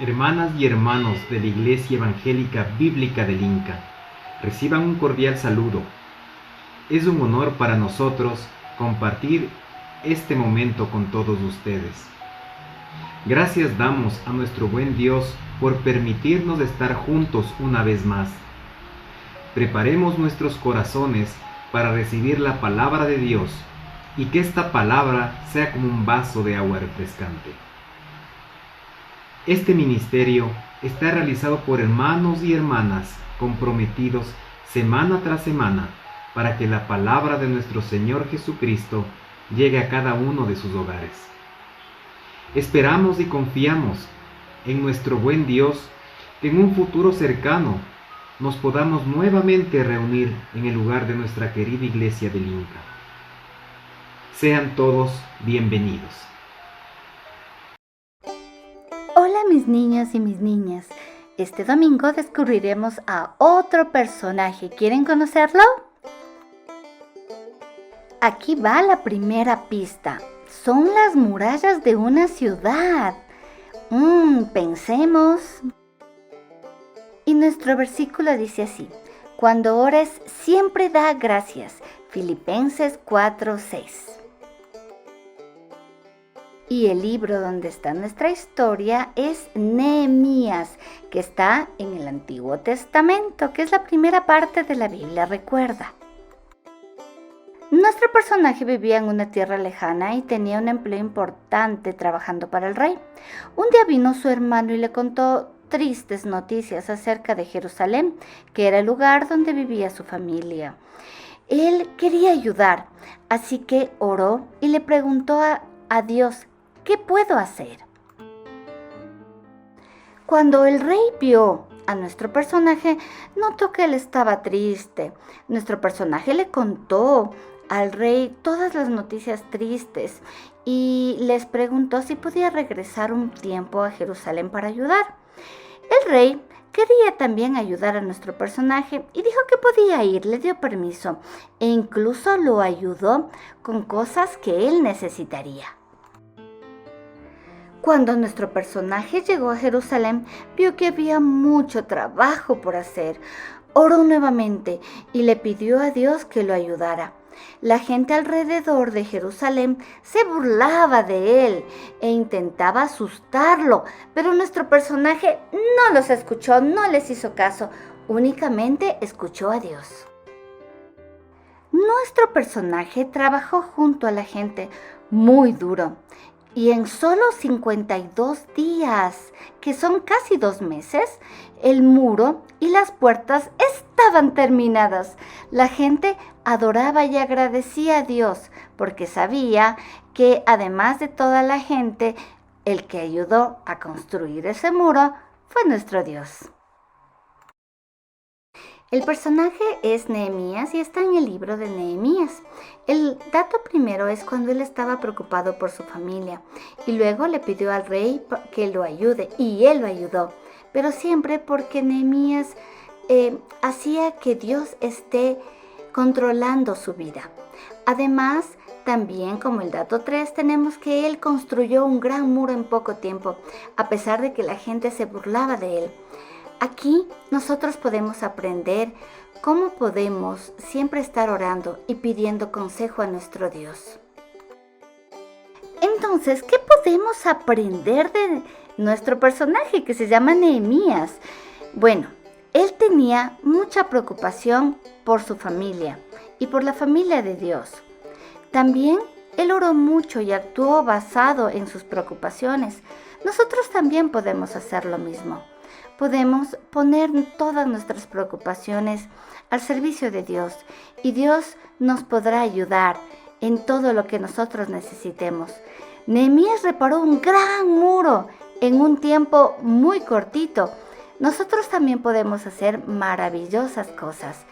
Hermanas y hermanos de la Iglesia Evangélica Bíblica del Inca, reciban un cordial saludo. Es un honor para nosotros compartir este momento con todos ustedes. Gracias damos a nuestro buen Dios por permitirnos estar juntos una vez más. Preparemos nuestros corazones para recibir la palabra de Dios y que esta palabra sea como un vaso de agua refrescante. Este ministerio está realizado por hermanos y hermanas comprometidos semana tras semana para que la palabra de nuestro Señor Jesucristo llegue a cada uno de sus hogares. Esperamos y confiamos en nuestro buen Dios que en un futuro cercano nos podamos nuevamente reunir en el lugar de nuestra querida iglesia del Inca. Sean todos bienvenidos. Hola mis niños y mis niñas. Este domingo descubriremos a otro personaje. ¿Quieren conocerlo? Aquí va la primera pista. Son las murallas de una ciudad. Pensemos. Y nuestro versículo dice así: cuando ores, siempre da gracias. Filipenses 4:6. Y el libro donde está nuestra historia es Nehemías, que está en el Antiguo Testamento, que es la primera parte de la Biblia, recuerda. Nuestro personaje vivía en una tierra lejana y tenía un empleo importante trabajando para el rey. Un día vino su hermano y le contó tristes noticias acerca de Jerusalén, que era el lugar donde vivía su familia. Él quería ayudar, así que oró y le preguntó a Dios: ¿qué puedo hacer? Cuando el rey vio a nuestro personaje, notó que él estaba triste. Nuestro personaje le contó al rey todas las noticias tristes y les preguntó si podía regresar un tiempo a Jerusalén para ayudar. El rey quería también ayudar a nuestro personaje y dijo que podía ir, le dio permiso e incluso lo ayudó con cosas que él necesitaría. Cuando nuestro personaje llegó a Jerusalén, vio que había mucho trabajo por hacer. Oró nuevamente y le pidió a Dios que lo ayudara. La gente alrededor de Jerusalén se burlaba de él e intentaba asustarlo, pero nuestro personaje no los escuchó, no les hizo caso, únicamente escuchó a Dios. Nuestro personaje trabajó junto a la gente muy duro. Y en solo 52 días, que son casi 2 meses, el muro y las puertas estaban terminadas. La gente adoraba y agradecía a Dios porque sabía que además de toda la gente, el que ayudó a construir ese muro fue nuestro Dios. El personaje es Nehemías y está en el libro de Nehemías. El dato primero es cuando él estaba preocupado por su familia y luego le pidió al rey que lo ayude y él lo ayudó, pero siempre porque Nehemías hacía que Dios esté controlando su vida. Además, también como el dato 3 tenemos que él construyó un gran muro en poco tiempo, a pesar de que la gente se burlaba de él. Aquí nosotros podemos aprender cómo podemos siempre estar orando y pidiendo consejo a nuestro Dios. Entonces, ¿qué podemos aprender de nuestro personaje que se llama Nehemías? Bueno, él tenía mucha preocupación por su familia y por la familia de Dios. También él oró mucho y actuó basado en sus preocupaciones. Nosotros también podemos hacer lo mismo. Podemos poner todas nuestras preocupaciones al servicio de Dios y Dios nos podrá ayudar en todo lo que nosotros necesitemos. Nehemías reparó un gran muro en un tiempo muy cortito. Nosotros también podemos hacer maravillosas cosas.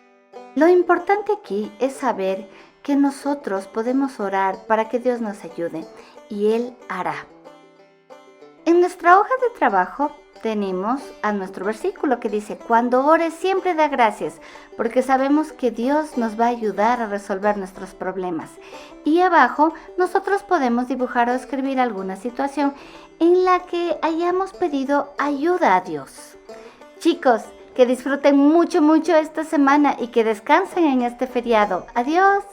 Lo importante aquí es saber que nosotros podemos orar para que Dios nos ayude y Él hará. En nuestra hoja de trabajo tenemos a nuestro versículo que dice, cuando ores siempre da gracias, porque sabemos que Dios nos va a ayudar a resolver nuestros problemas. Y abajo nosotros podemos dibujar o escribir alguna situación en la que hayamos pedido ayuda a Dios. Chicos, que disfruten mucho esta semana y que descansen en este feriado. Adiós.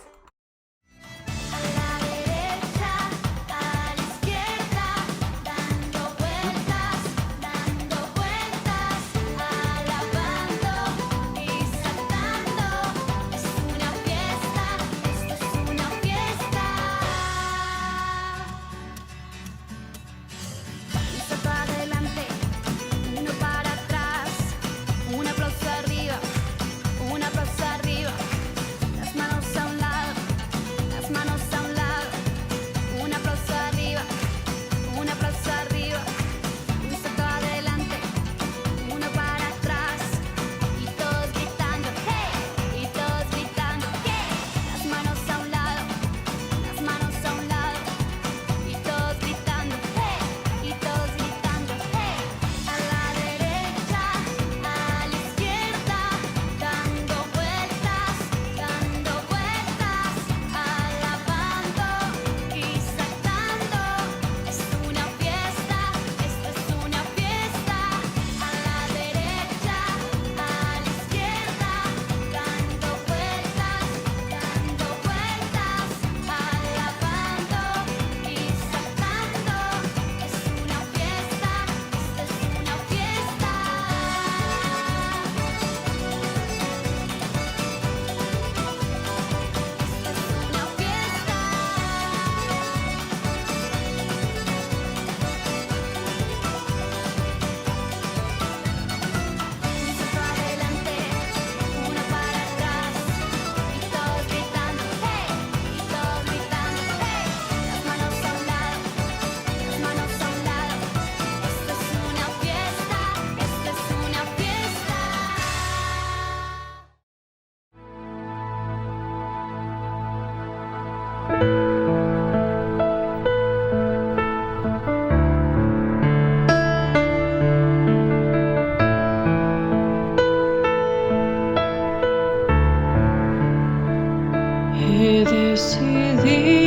He decidido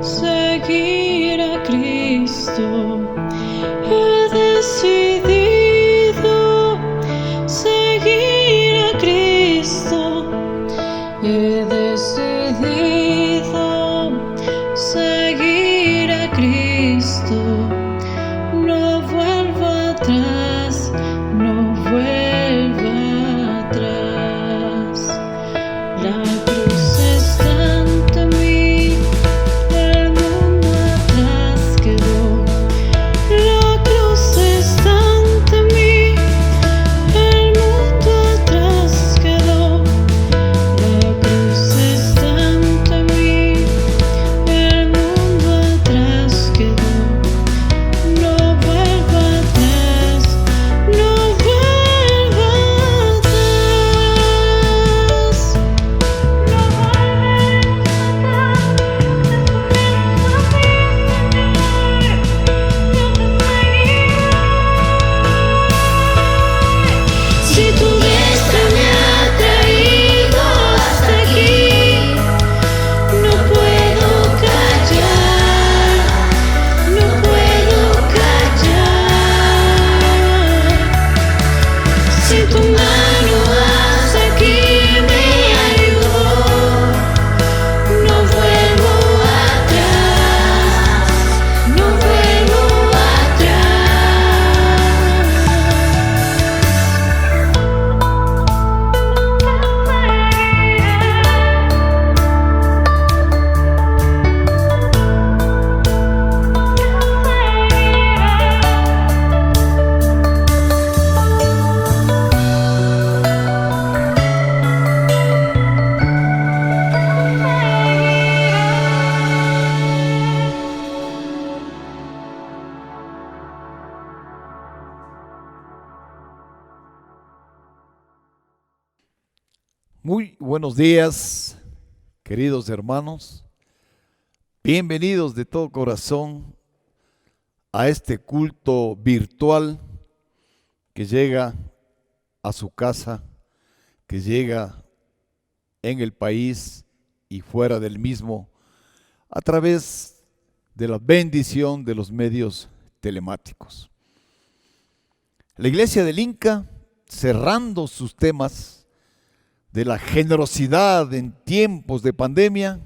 seguir a Cristo. He decidido seguir a Cristo. He decidido seguir a Cristo. No vuelvo atrás, no vuelvo atrás. La cruz está ante mí, el mundo atrás quedó. La cruz está ante mí, el mundo atrás quedó. La cruz está ante mí, el mundo atrás quedó. No vuelvo atrás, no vuelvo atrás. No Si tu diestra me ha traído hasta aquí, no puedo callar, no puedo callar. Si tu mano hasta aquí me ayudó, no vuelvo atrás, no vuelvo Muy buenos días, queridos hermanos. Bienvenidos de todo corazón a este culto virtual que llega a su casa, que llega en el país y fuera del mismo, a través de la bendición de los medios telemáticos. La Iglesia del Inca, cerrando sus temas de la generosidad en tiempos de pandemia,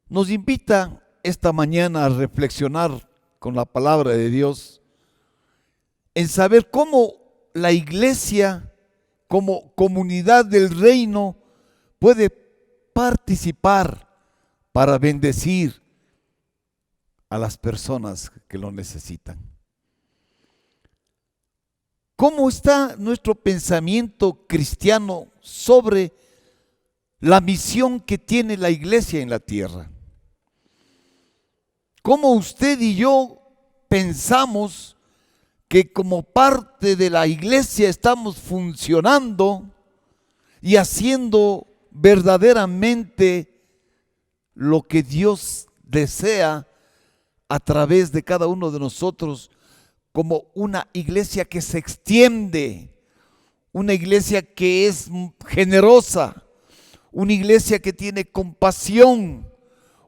nos invita esta mañana a reflexionar con la palabra de Dios en saber cómo la Iglesia, como comunidad del reino, puede participar para bendecir a las personas que lo necesitan. ¿Cómo está nuestro pensamiento cristiano sobre la misión que tiene la Iglesia en la tierra? ¿Cómo usted y yo pensamos que como parte de la Iglesia estamos funcionando y haciendo verdaderamente lo que Dios desea a través de cada uno de nosotros, como una iglesia que se extiende, una iglesia que es generosa, una iglesia que tiene compasión,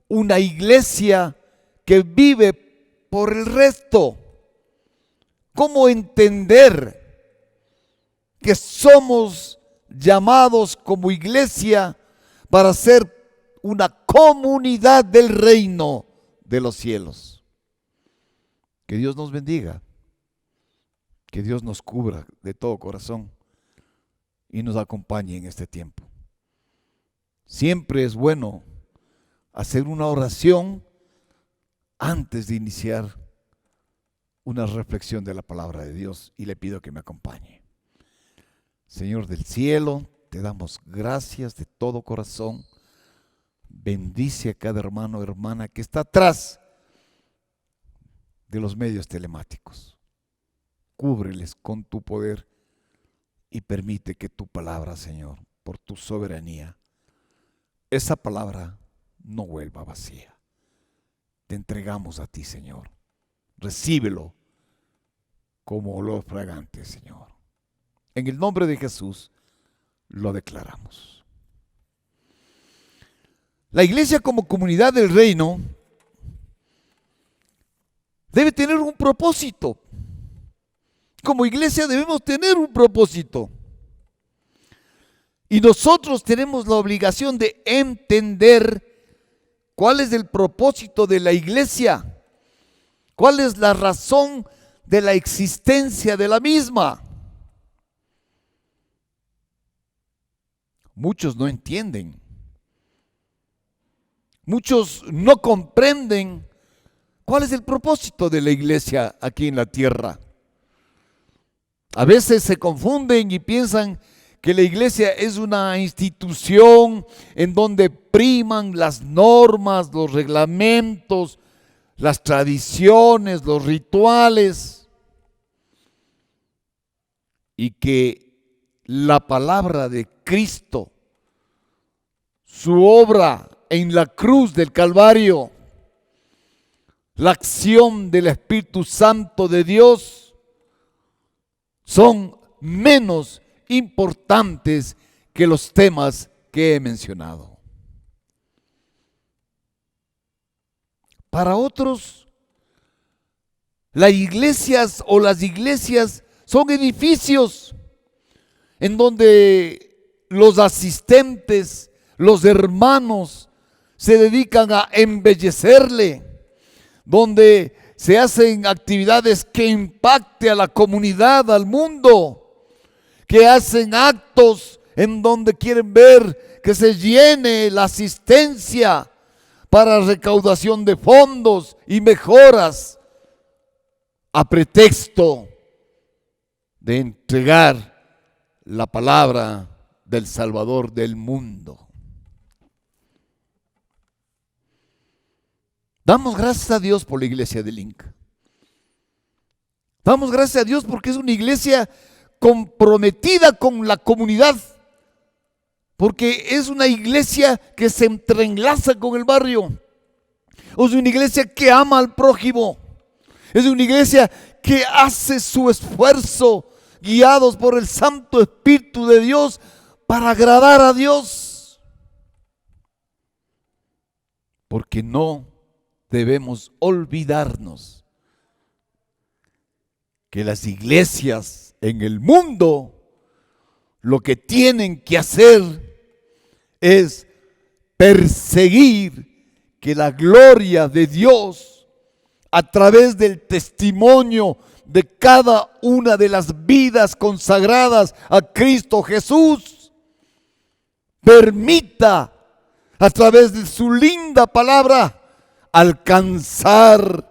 una iglesia que vive por el resto? ¿Cómo entender que somos llamados como iglesia para ser una comunidad del reino de los cielos? Que Dios nos bendiga, que Dios nos cubra de todo corazón y nos acompañe en este tiempo. Siempre es bueno hacer una oración antes de iniciar una reflexión de la palabra de Dios, y le pido que me acompañe. Señor del cielo, te damos gracias de todo corazón. Bendice a cada hermano o hermana que está atrás de los medios telemáticos. Cúbreles con tu poder y permite que tu palabra, Señor, por tu soberanía, esa palabra no vuelva vacía. Te entregamos a ti, Señor. Recíbelo como olor fragante, Señor. En el nombre de Jesús lo declaramos. La iglesia como comunidad del reino debe tener un propósito. Como iglesia debemos tener un propósito. Y nosotros tenemos la obligación de entender cuál es el propósito de la iglesia, cuál es la razón de la existencia de la misma. Muchos no entienden. Muchos no comprenden cuál es el propósito de la iglesia aquí en la tierra. A veces se confunden y piensan que la iglesia es una institución en donde priman las normas, los reglamentos, las tradiciones, los rituales, y que la palabra de Cristo, su obra en la cruz del Calvario, la acción del Espíritu Santo de Dios, son menos importantes que los temas que he mencionado. Para otros, las iglesias son edificios en donde los asistentes, los hermanos, se dedican a embellecerle, donde se hacen actividades que impacten a la comunidad, al mundo, que hacen actos en donde quieren ver que se llene la asistencia para recaudación de fondos y mejoras, a pretexto de entregar la palabra del Salvador del mundo. Damos gracias a Dios por la iglesia del Inca. Damos gracias a Dios porque es una iglesia comprometida con la comunidad, porque es una iglesia que se entrelaza con el barrio, es una iglesia que ama al prójimo, Es una iglesia que hace su esfuerzo, guiados por el Santo Espíritu de Dios, para agradar a Dios. Porque no debemos olvidarnos que las iglesias en el mundo lo que tienen que hacer es perseguir que la gloria de Dios, a través del testimonio de cada una de las vidas consagradas a Cristo Jesús, permita a través de su linda palabra alcanzar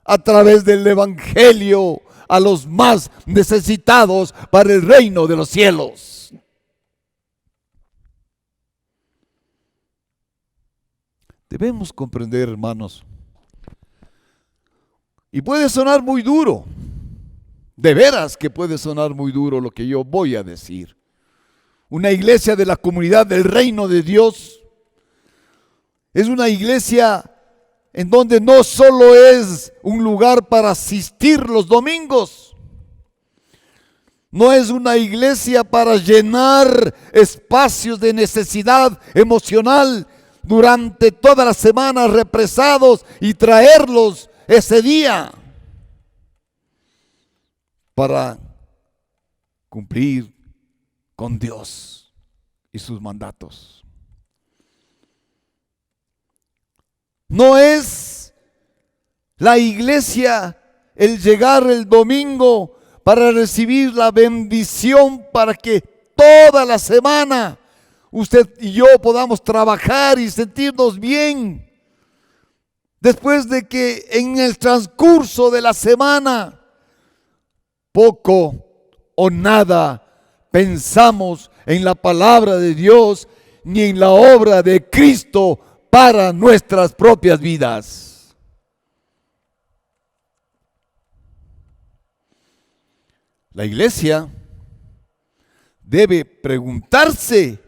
a través del Evangelio a los más necesitados para el reino de los cielos. Debemos comprender, hermanos, y puede sonar muy duro, de veras que puede sonar muy duro lo que yo voy a decir. Una iglesia de la comunidad del reino de Dios es una iglesia en donde no solo es un lugar para asistir los domingos, no es una iglesia para llenar espacios de necesidad emocional durante toda la semana represados y traerlos ese día para cumplir con Dios y sus mandatos. No es la iglesia el llegar el domingo para recibir la bendición para que toda la semana usted y yo podamos trabajar y sentirnos bien. Después de que en el transcurso de la semana poco o nada pensamos en la palabra de Dios ni en la obra de Cristo para nuestras propias vidas. La iglesia debe preguntarse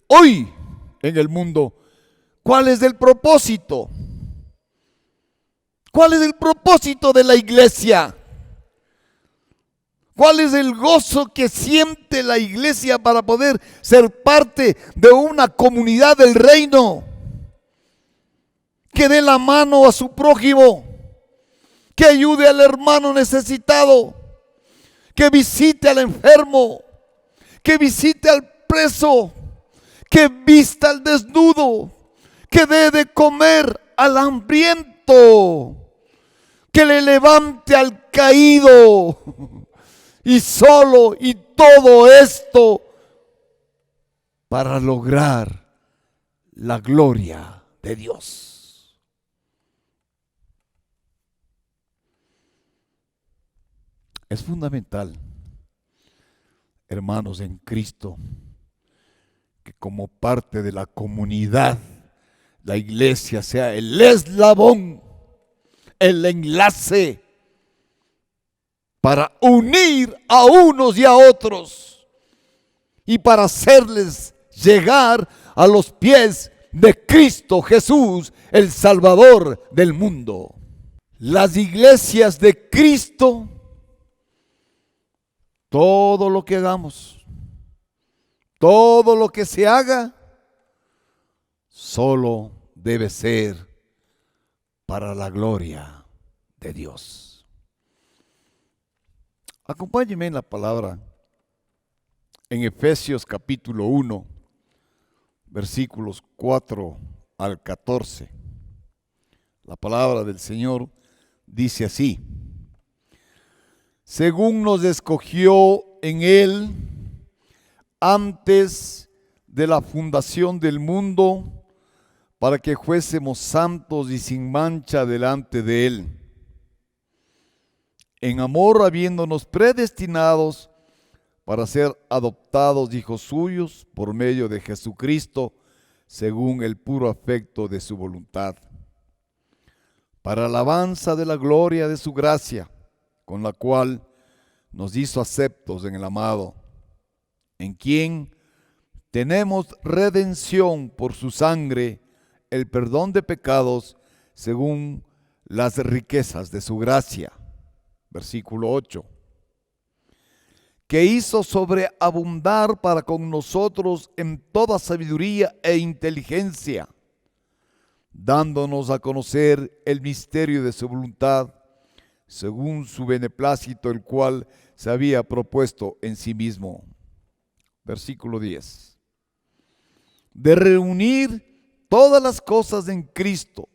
hoy en el mundo, ¿cuál es el propósito? ¿Cuál es el propósito de la iglesia? ¿Cuál es el gozo que siente la iglesia para poder ser parte de una comunidad del reino? Que dé la mano a su prójimo, que ayude al hermano necesitado, que visite al enfermo, que visite al preso, que vista al desnudo, que dé de comer al hambriento, que le levante al caído. Y todo esto para lograr la gloria de Dios. Es fundamental, hermanos en Cristo, que como parte de la comunidad, la iglesia sea el eslabón, el enlace para unir a unos y a otros y para hacerles llegar a los pies de Cristo Jesús, el Salvador del mundo. Las iglesias de Cristo, todo lo que hagamos, todo lo que se haga, solo debe ser para la gloria de Dios. Acompáñenme en la palabra en Efesios capítulo 1, versículos 4 al 14. La palabra del Señor dice así: según nos escogió en Él antes de la fundación del mundo, para que fuésemos santos y sin mancha delante de Él, en amor habiéndonos predestinados para ser adoptados hijos suyos por medio de Jesucristo, según el puro afecto de su voluntad, para alabanza de la gloria de su gracia, con la cual nos hizo aceptos en el amado, en quien tenemos redención por su sangre, el perdón de pecados, según las riquezas de su gracia. Versículo 8. Que hizo sobreabundar para con nosotros en toda sabiduría e inteligencia, dándonos a conocer el misterio de su voluntad, según su beneplácito, el cual se había propuesto en sí mismo. Versículo 10. De reunir todas las cosas en Cristo,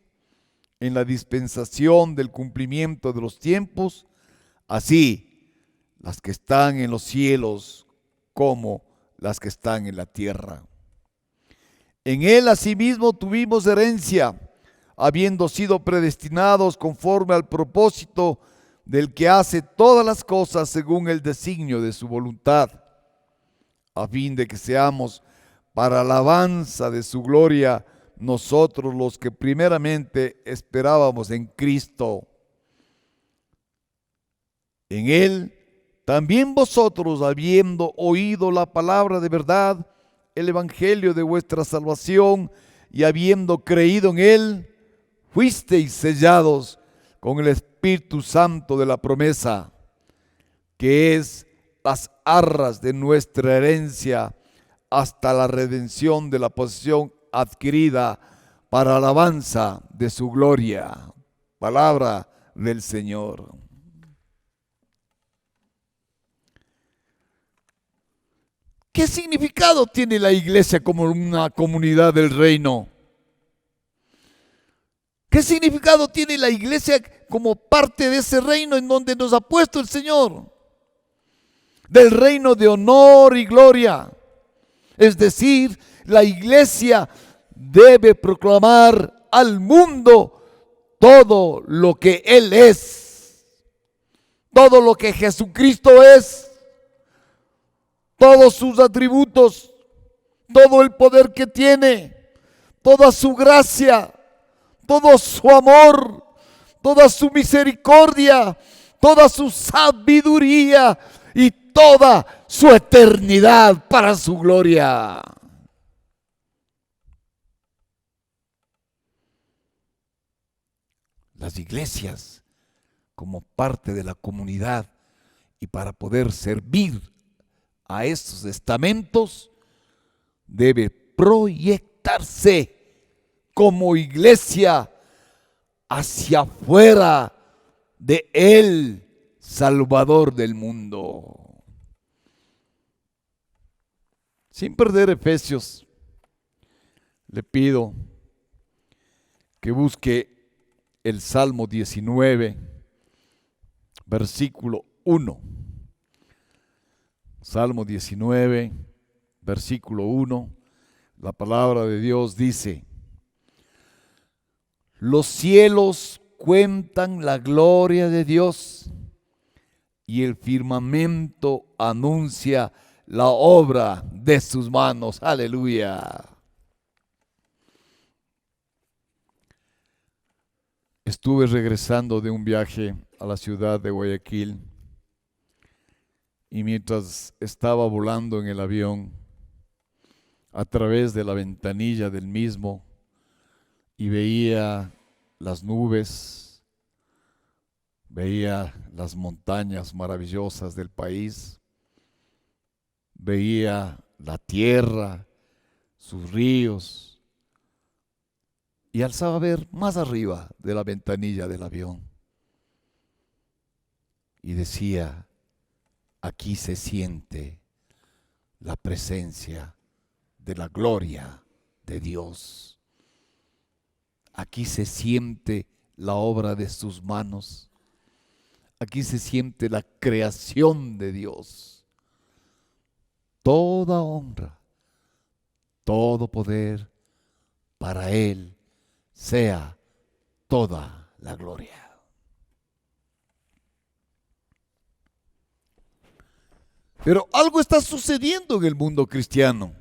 en la dispensación del cumplimiento de los tiempos, así las que están en los cielos como las que están en la tierra. En Él asimismo tuvimos herencia, habiendo sido predestinados conforme al propósito del que hace todas las cosas según el designio de su voluntad, a fin de que seamos para alabanza de su gloria nosotros los que primeramente esperábamos en Cristo. En Él también vosotros, habiendo oído la palabra de verdad, el evangelio de vuestra salvación, y habiendo creído en Él, fuisteis sellados con el Espíritu Santo de la promesa, que es las arras de nuestra herencia hasta la redención de la posesión adquirida para alabanza de su gloria. Palabra del Señor. ¿Qué significado tiene la iglesia como una comunidad del reino? ¿Qué significado tiene la iglesia como parte de ese reino en donde nos ha puesto el Señor? Del reino de honor y gloria. Es decir, la iglesia debe proclamar al mundo todo lo que Él es, todo lo que Jesucristo es, todos sus atributos, todo el poder que tiene, toda su gracia, todo su amor, toda su misericordia, toda su sabiduría y toda su eternidad para su gloria. Las iglesias, como parte de la comunidad y para poder servir a estos estamentos, debe proyectarse como iglesia hacia afuera de el Salvador del mundo. Sin perder Efesios, le pido que busque el Salmo 19, versículo 1. Salmo 19, versículo 1, la palabra de Dios dice: los cielos cuentan la gloria de Dios y el firmamento anuncia la obra de sus manos. Aleluya. Estuve regresando de un viaje a la ciudad de Guayaquil y mientras estaba volando en el avión, a través de la ventanilla del mismo, y veía las nubes, veía las montañas maravillosas del país, veía la tierra, sus ríos, y alzaba a ver más arriba de la ventanilla del avión. Y decía: aquí se siente la presencia de la gloria de Dios. Aquí se siente la obra de sus manos. Aquí se siente la creación de Dios. Toda honra, todo poder, para Él sea toda la gloria. Pero algo está sucediendo en el mundo cristiano.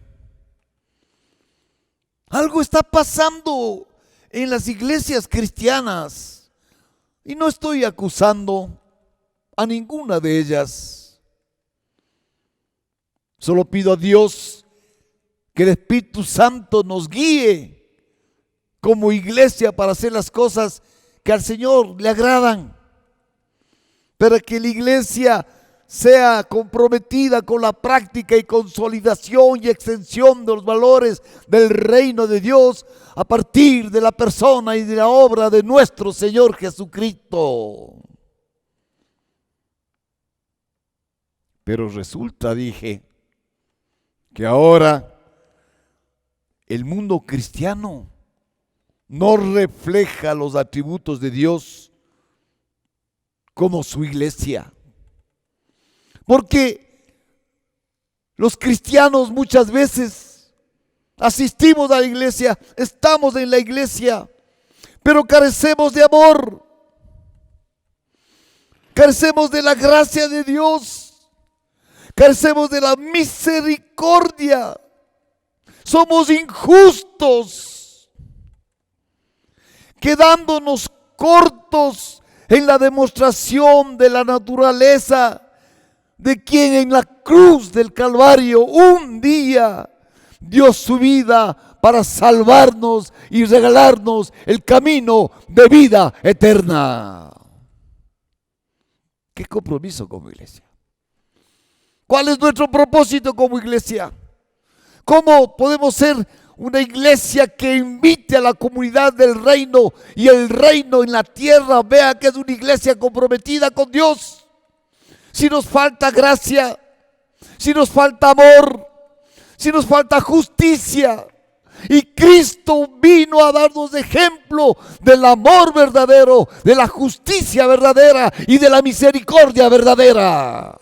Algo está pasando en las iglesias cristianas. Y no estoy acusando a ninguna de ellas. Solo pido a Dios que el Espíritu Santo nos guíe como iglesia para hacer las cosas que al Señor le agradan, para que la iglesia sea comprometida con la práctica y consolidación y extensión de los valores del reino de Dios a partir de la persona y de la obra de nuestro Señor Jesucristo. Pero resulta, dije, que ahora el mundo cristiano no refleja los atributos de Dios como su iglesia. Porque los cristianos muchas veces asistimos a la iglesia, estamos en la iglesia, pero carecemos de amor, carecemos de la gracia de Dios, carecemos de la misericordia, somos injustos, quedándonos cortos en la demostración de la naturaleza de quien en la cruz del Calvario un día dio su vida para salvarnos y regalarnos el camino de vida eterna. ¿Qué compromiso como iglesia? ¿Cuál es nuestro propósito como iglesia? ¿Cómo podemos ser una iglesia que invite a la comunidad del reino y el reino en la tierra vea que es una iglesia comprometida con Dios? Si nos falta gracia, si nos falta amor, si nos falta justicia, y Cristo vino a darnos ejemplo del amor verdadero, de la justicia verdadera y de la misericordia verdadera.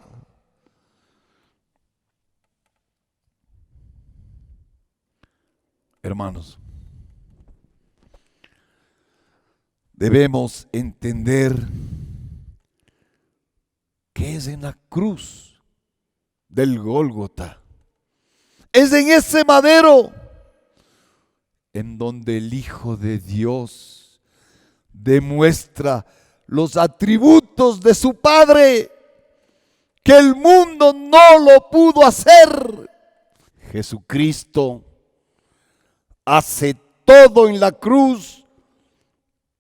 Hermanos, debemos entender que es en la cruz del Gólgota, es en ese madero en donde el Hijo de Dios demuestra los atributos de su Padre que el mundo no lo pudo hacer. Jesucristo hace todo en la cruz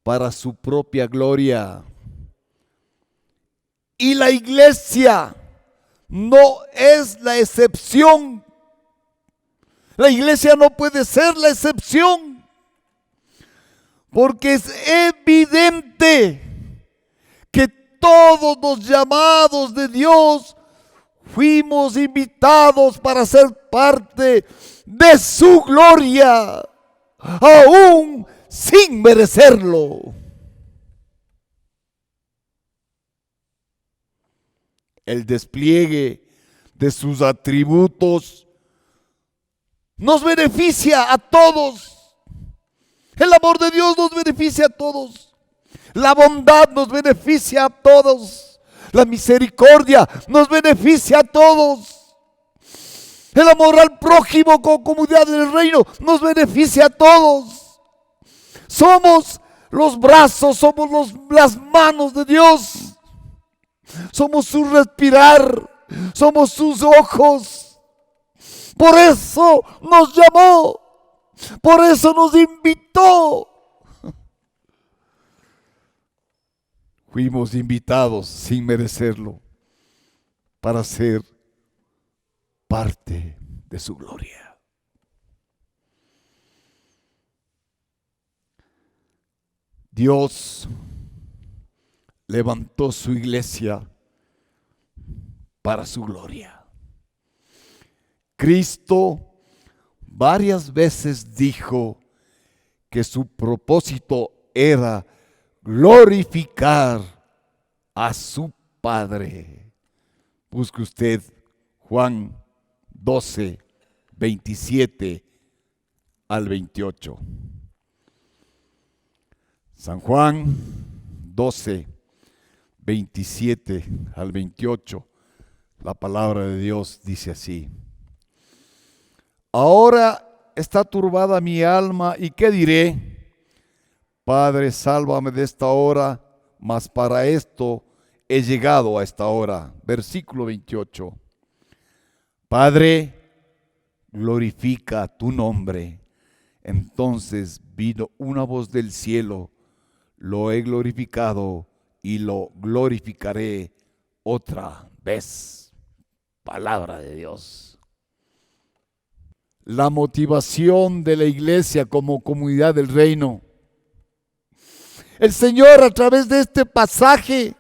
para su propia gloria. Y la iglesia no es la excepción. La iglesia no puede ser la excepción, porque es evidente que todos los llamados de Dios fuimos invitados para ser parte de su gloria, aún sin merecerlo. El despliegue de sus atributos nos beneficia a todos. El amor de Dios nos beneficia a todos. La bondad nos beneficia a todos. La misericordia nos beneficia a todos. El amor al prójimo como comunidad del reino nos beneficia a todos. Somos los brazos, somos las manos de Dios. Somos su respirar, somos sus ojos. Por eso nos llamó, por eso nos invitó. Fuimos invitados sin merecerlo para ser parte de su gloria. Dios levantó su iglesia para su gloria. Cristo varias veces dijo que su propósito era glorificar a su Padre. Busque usted Juan 12, 27 al 28. San Juan 12, 27 al 28, la palabra de Dios dice así: ahora está turbada mi alma, ¿y qué diré? Padre, sálvame de esta hora, mas para esto he llegado a esta hora. Versículo 28. Padre, glorifica tu nombre. Entonces vino una voz del cielo: lo he glorificado y lo glorificaré otra vez. Palabra de Dios. La motivación de la iglesia como comunidad del reino. El Señor, a través de este pasaje,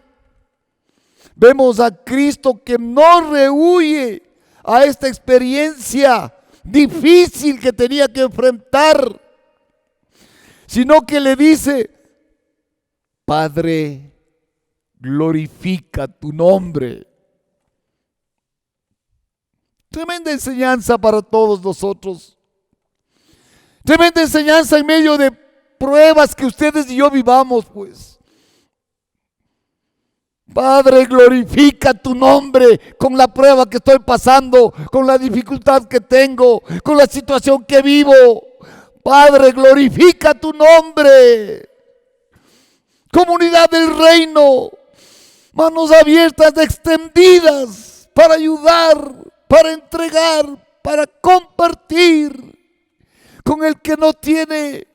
vemos a Cristo que no rehúye a esta experiencia difícil que tenía que enfrentar, sino que le dice: Padre, glorifica tu nombre. Tremenda enseñanza para todos nosotros. Tremenda enseñanza en medio de pruebas que ustedes y yo vivamos, pues. Padre, glorifica tu nombre con la prueba que estoy pasando, con la dificultad que tengo, con la situación que vivo. Padre, glorifica tu nombre. Comunidad del reino, manos abiertas, extendidas para ayudar, para entregar, para compartir con el que no tiene,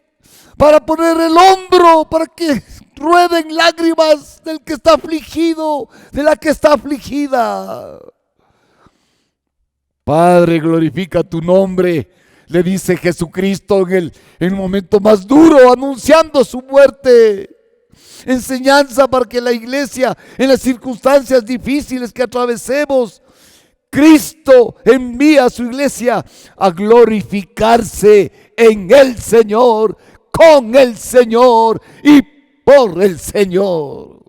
para poner el hombro, para que rueden lágrimas del que está afligido, de la que está afligida. Padre, glorifica tu nombre, le dice Jesucristo en el momento más duro, anunciando su muerte. Enseñanza para que la iglesia, en las circunstancias difíciles que atravesemos, Cristo envía a su iglesia a glorificarse en el Señor, con el Señor y por el Señor.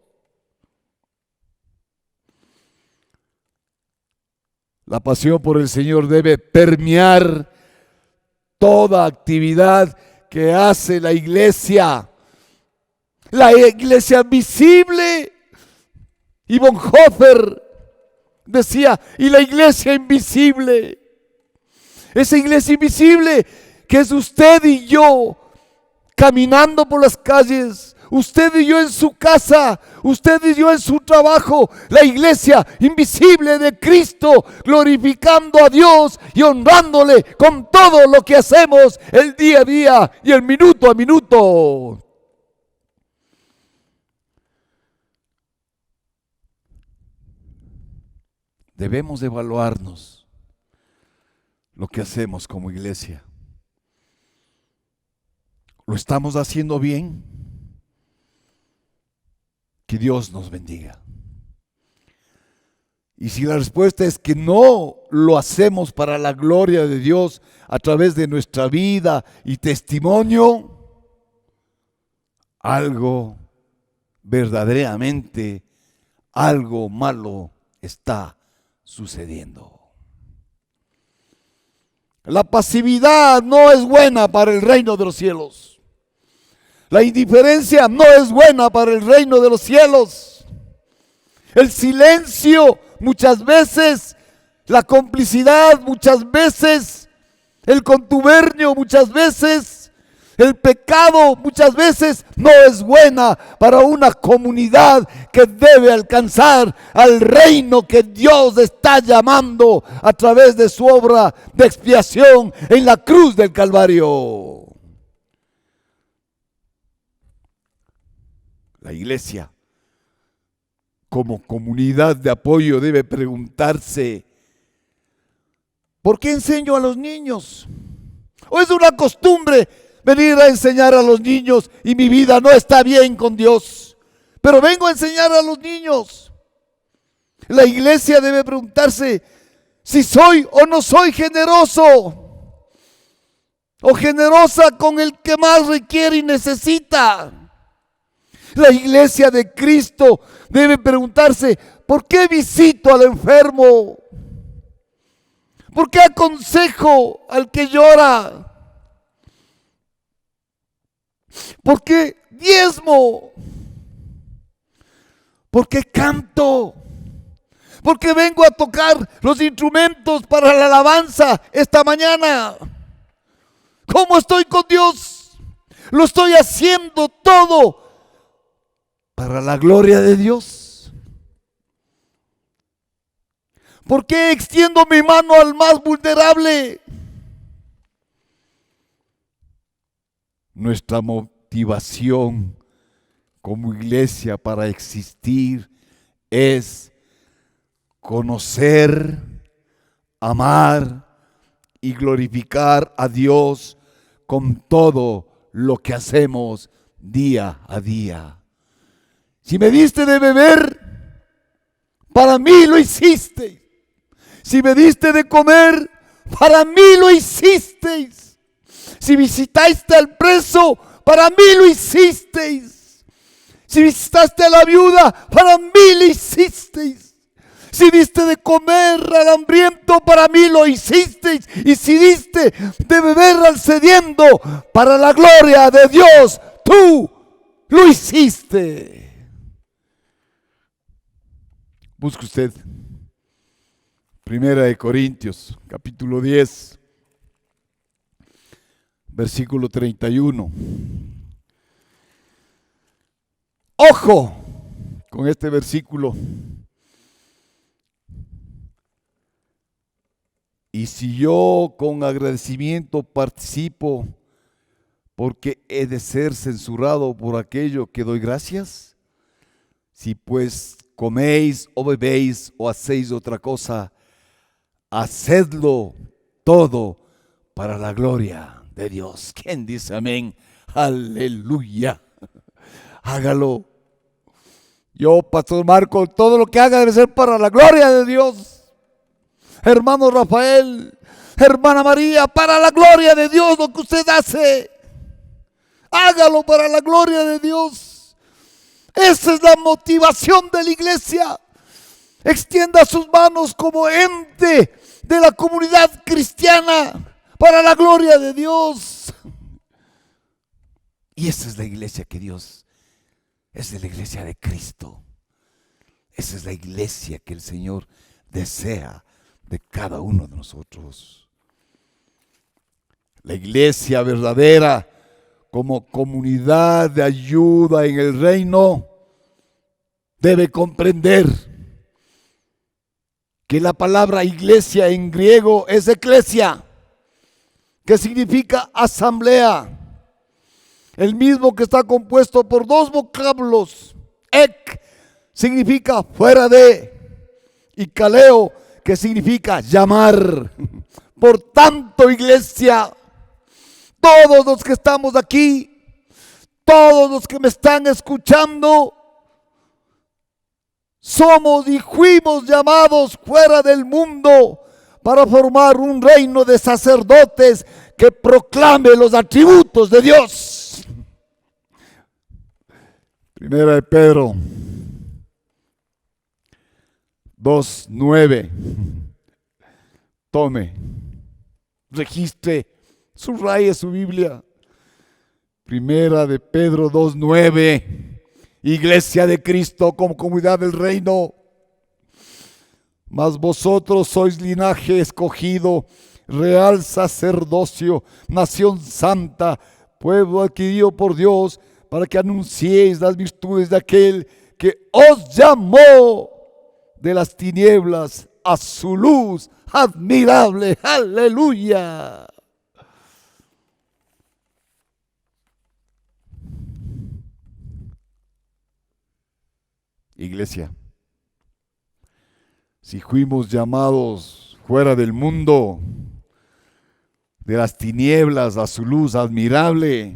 La pasión por el Señor debe permear toda actividad que hace la iglesia. La iglesia visible. Y Bonhoeffer decía, y la iglesia invisible. Esa iglesia invisible que es usted y yo caminando por las calles, usted y yo en su casa, usted y yo en su trabajo, la iglesia invisible de Cristo, glorificando a Dios y honrándole con todo lo que hacemos el día a día y el minuto a minuto. Debemos evaluarnos lo que hacemos como iglesia. ¿Lo estamos haciendo bien? Que Dios nos bendiga. Y si la respuesta es que no lo hacemos para la gloria de Dios a través de nuestra vida y testimonio, algo verdaderamente, algo malo está sucediendo. La pasividad no es buena para el reino de los cielos. La indiferencia no es buena para el reino de los cielos. El silencio muchas veces, la complicidad muchas veces, el contubernio muchas veces, el pecado muchas veces no es buena para una comunidad que debe alcanzar al reino que Dios está llamando a través de su obra de expiación en la cruz del Calvario. La iglesia, como comunidad de apoyo, debe preguntarse: ¿por qué enseño a los niños? ¿O es una costumbre venir a enseñar a los niños y mi vida no está bien con Dios, pero vengo a enseñar a los niños? La iglesia debe preguntarse si soy o no soy generoso o generosa con el que más requiere y necesita. La iglesia de Cristo debe preguntarse: ¿por qué visito al enfermo? ¿Por qué aconsejo al que llora? ¿Por qué diezmo? ¿Por qué canto? ¿Por qué vengo a tocar los instrumentos para la alabanza esta mañana? ¿Cómo estoy con Dios? ¿Lo estoy haciendo todo para la gloria de Dios? ¿Por qué extiendo mi mano al más vulnerable? Nuestra motivación como iglesia para existir es conocer, amar y glorificar a Dios con todo lo que hacemos día a día. Si me diste de beber, para mí lo hiciste. Si me diste de comer, para mí lo hicisteis. Si visitaste al preso, para mí lo hicisteis. Si visitaste a la viuda, para mí lo hicisteis. Si diste de comer al hambriento, para mí lo hicisteis. Y si diste de beber al sediento, para la gloria de Dios, tú lo hiciste. Busque usted Primera de Corintios, capítulo 10, versículo 31. Ojo con este versículo. Y si yo con agradecimiento participo, porque he de ser censurado por aquello que doy gracias, si pues coméis o bebéis o hacéis otra cosa, hacedlo todo para la gloria de Dios. ¿Quién dice amén? Aleluya. Hágalo. Yo, Pastor Marco, todo lo que haga debe ser para la gloria de Dios. Hermano Rafael, hermana María, para la gloria de Dios lo que usted hace. Hágalo para la gloria de Dios. Esa es la motivación de la iglesia. Extienda sus manos como ente de la comunidad cristiana para la gloria de Dios. Y esa es la iglesia que Dios, esa es la iglesia de Cristo. Esa es la iglesia que el Señor desea de cada uno de nosotros. La iglesia verdadera como comunidad de ayuda en el reino debe comprender que la palabra iglesia en griego es eclesia, que significa asamblea, el mismo que está compuesto por dos vocablos. Ek significa fuera de, y kaleo, que significa llamar. Por tanto, iglesia, todos los que estamos aquí, todos los que me están escuchando, somos y fuimos llamados fuera del mundo para formar un reino de sacerdotes que proclame los atributos de Dios. Primera de Pedro 2:9. Tome, registre, subraye su Biblia. Primera de Pedro 2:9. Iglesia de Cristo como comunidad del reino. Mas vosotros sois linaje escogido, real sacerdocio, nación santa, pueblo adquirido por Dios, para que anunciéis las virtudes de aquel que os llamó de las tinieblas a su luz admirable. Aleluya. Iglesia, si fuimos llamados fuera del mundo, de las tinieblas a su luz admirable,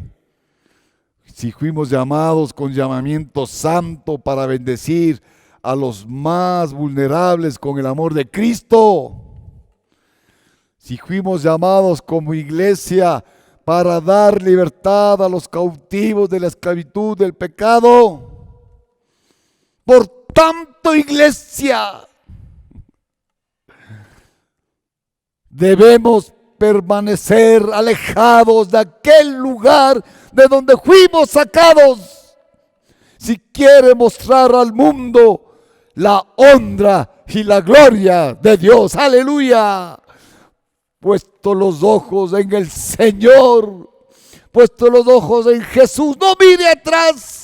si fuimos llamados con llamamiento santo para bendecir a los más vulnerables con el amor de Cristo, si fuimos llamados como iglesia para dar libertad a los cautivos de la esclavitud del pecado, por tanto, iglesia, debemos permanecer alejados de aquel lugar de donde fuimos sacados, si quiere mostrar al mundo la honra y la gloria de Dios. Aleluya. Puesto los ojos en el Señor, puesto los ojos en Jesús, no mire atrás,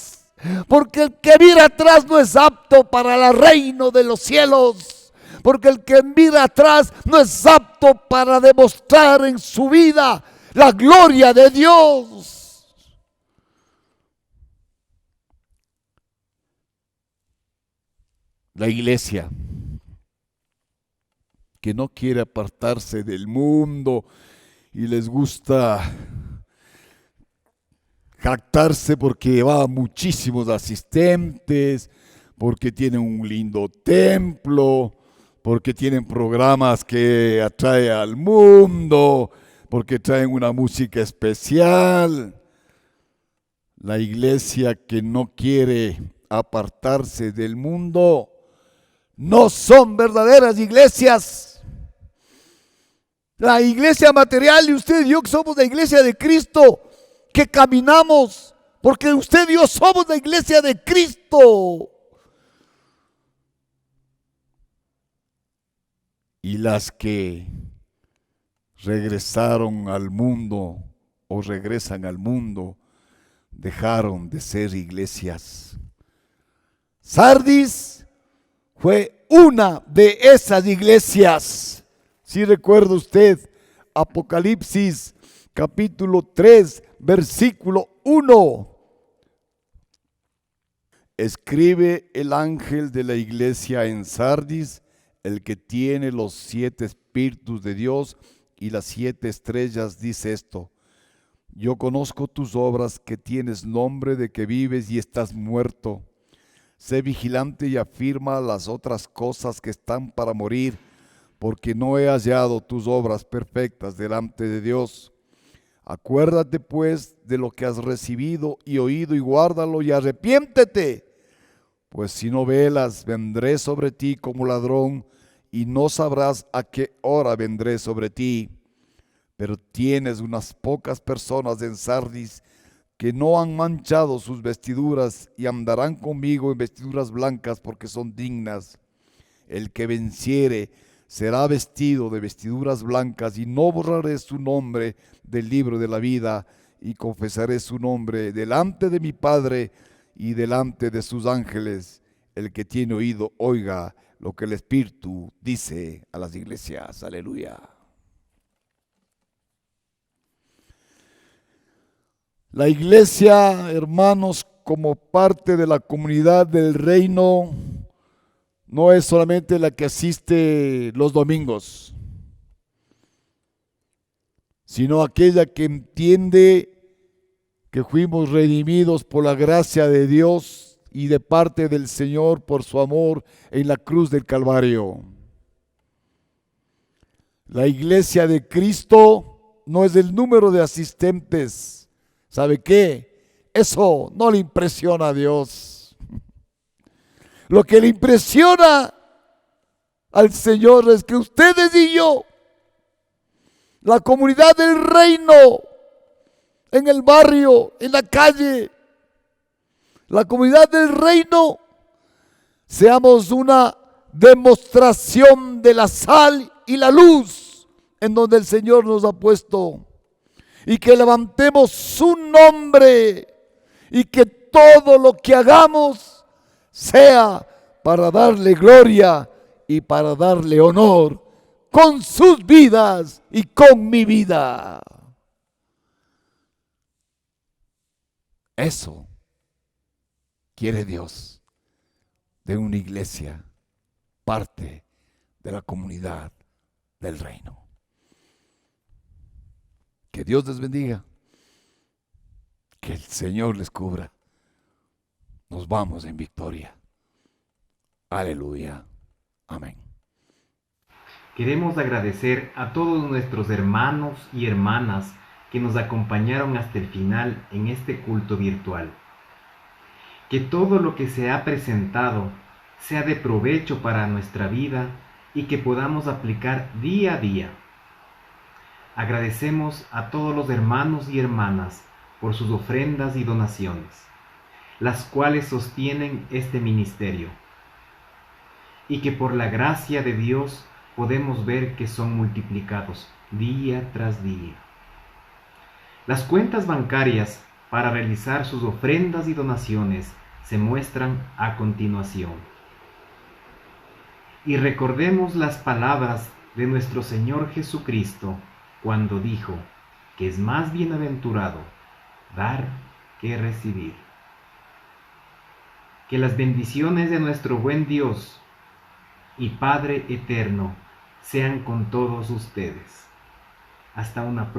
porque el que mira atrás no es apto para el reino de los cielos. Porque el que mira atrás no es apto para demostrar en su vida la gloria de Dios. La iglesia que no quiere apartarse del mundo y les gusta jactarse porque va muchísimos asistentes, porque tienen un lindo templo, porque tienen programas que atraen al mundo, porque traen una música especial. La iglesia que no quiere apartarse del mundo no son verdaderas iglesias. La iglesia material y usted y yo que somos la iglesia de Cristo, que caminamos, porque usted y yo somos la iglesia de Cristo. Y las que regresaron al mundo o regresan al mundo, dejaron de ser iglesias. Sardis fue una de esas iglesias. Si recuerda usted, Apocalipsis capítulo 3, versículo 1. Escribe el ángel de la iglesia en Sardis, el que tiene los 7 espíritus de Dios y las 7 estrellas, dice esto: yo conozco tus obras, que tienes nombre de que vives y estás muerto. Sé vigilante y afirma las otras cosas que están para morir, porque no he hallado tus obras perfectas delante de Dios. Acuérdate pues de lo que has recibido y oído, y guárdalo y arrepiéntete. Pues si no velas, vendré sobre ti como ladrón, y no sabrás a qué hora vendré sobre ti. Pero tienes unas pocas personas en Sardis que no han manchado sus vestiduras y andarán conmigo en vestiduras blancas, porque son dignas. El que venciere será vestido de vestiduras blancas, y no borraré su nombre del libro de la vida, y confesaré su nombre delante de mi Padre y delante de sus ángeles. El que tiene oído, oiga lo que el Espíritu dice a las iglesias. Aleluya. La iglesia, hermanos, como parte de la comunidad del reino, no es solamente la que asiste los domingos, sino aquella que entiende que fuimos redimidos por la gracia de Dios y de parte del Señor por su amor en la cruz del Calvario. La iglesia de Cristo no es el número de asistentes. ¿Sabe qué? Eso no le impresiona a Dios. Lo que le impresiona al Señor es que ustedes y yo, la comunidad del reino, en el barrio, en la calle, la comunidad del reino, seamos una demostración de la sal y la luz en donde el Señor nos ha puesto. Y que levantemos su nombre, y que todo lo que hagamos sea para darle gloria y para darle honor con sus vidas y con mi vida. Eso quiere Dios de una iglesia, parte de la comunidad del reino. Que Dios les bendiga. Que el Señor les cubra. Nos vamos en victoria. Aleluya. Amén. Queremos agradecer a todos nuestros hermanos y hermanas que nos acompañaron hasta el final en este culto virtual. Que todo lo que se ha presentado sea de provecho para nuestra vida y que podamos aplicar día a día. Agradecemos a todos los hermanos y hermanas por sus ofrendas y donaciones, las cuales sostienen este ministerio, y que por la gracia de Dios podemos ver que son multiplicados día tras día. Las cuentas bancarias para realizar sus ofrendas y donaciones se muestran a continuación. Y recordemos las palabras de nuestro Señor Jesucristo, cuando dijo que es más bienaventurado dar que recibir. Que las bendiciones de nuestro buen Dios y Padre eterno sean con todos ustedes. Hasta una próxima.